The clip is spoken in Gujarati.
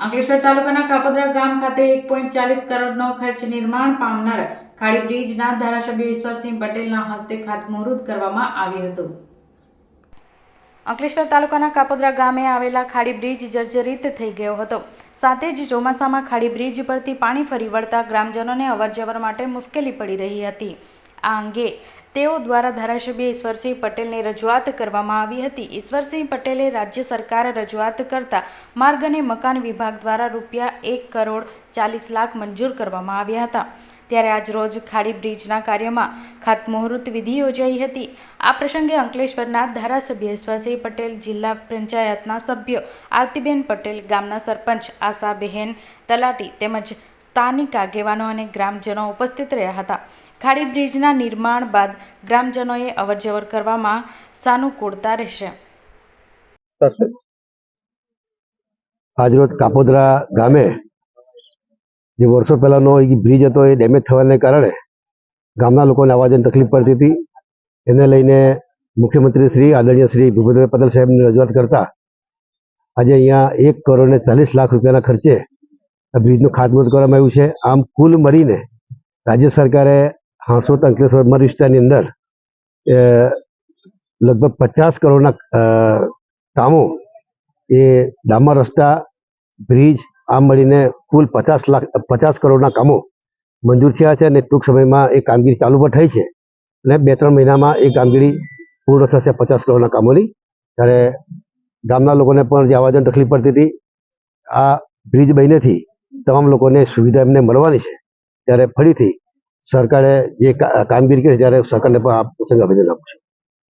અંકલેશ્વર તાલુકાના કાપોદ્રા ગામ ખાતે 1.40 કરોડનો ખર્ચ નિર્માણ પામનાર ખાડી બ્રિજના ધારાસભ્ય ઈશ્વરસિંહ પટેલના હસ્તે ખાતમુહૂર્ત કરવામાં આવ્યું હતું। અંકલેશ્વર તાલુકાના કાપોદ્રા ગામે આવેલા ખાડી બ્રિજ જર્જરિત થઈ ગયો હતો। સાથે જ ચોમાસામાં ખાડી બ્રિજ પરથી પાણી ફરી વળતા ગ્રામજનોને અવરજવર માટે મુશ્કેલી પડી રહી હતી। આ અંગે તેઓ દ્વારા ધારાસભ્ય ઈશ્વરસિંહ પટેલને રજૂઆત કરવામાં આવી હતી। ઈશ્વરસિંહ પટેલે રાજ્ય સરકાર રજૂઆત કરતા માર્ગ અને મકાન વિભાગ દ્વારા ₹1,40,00,000 મંજૂર કરવામાં આવ્યા હતા। ત્યારે આજ રોજ ખાડી બ્રિજના કાર્યમાં ખાતમુહૂર્ત વિધિ યોજાઈ હતી। આ પ્રસંગે અંકલેશ્વરના ધારાસભ્ય ઈશ્વરસિંહ પટેલ, જિલ્લા પંચાયતના સભ્યો આરતીબેન પટેલ, ગામના સરપંચ આશાબેન તલાટી તેમજ સ્થાનિક આગેવાનો અને ગ્રામજનો ઉપસ્થિત રહ્યા હતા। ખાડી બ્રિજના નિર્માણ બાદ ગ્રામજનોએ અવરજવર કરવામાં સાનુકૂળતા રહેશે। આજરોજ કાપોદ્રા ગામે જે વર્ષો પહેલાનો બ્રિજ હતો એ ડેમેજ થવાને કારણે ગામના લોકોને આવવા જવાની તકલીફ પડતી હતી। એને લઈને મુખ્યમંત્રી શ્રી આદરણીય શ્રી ભૂપેન્દ્રભાઈ પટેલ સાહેબની રજૂઆત કરતા આજે અહીંયા ₹1,40,00,000 ખર્ચે આ બ્રિજનું ખાતમુહૂર્ત કરવામાં આવ્યું છે। આમ કુલ મળીને રાજ્ય સરકારે હાંસોદ અંકલેશ્વર મર વિસ્તારની અંદર લગભગ 50 કરોડના કામો એ ડામર રસ્તા, બ્રિજ આમ મળીને કુલ 50 કરોડના કામો મંજૂર થયા છે અને ટૂંક સમયમાં એ કામગીરી ચાલુ પણ થઈ છે અને 2-3 મહિનામાં એ કામગીરી પૂર્ણ થશે 50 કરોડના કામોની। ત્યારે ગામના લોકોને પણ જે આવવા જવાની તકલીફ પડતી હતી, આ બ્રિજ બનવાથી તમામ લોકોને સુવિધા એમને મળવાની છે। ત્યારે ફરીથી સરકારે જે કામગીરી કરી ત્યારે સરકારને પણ આ પ્રસંગે આવેદન આપું છું।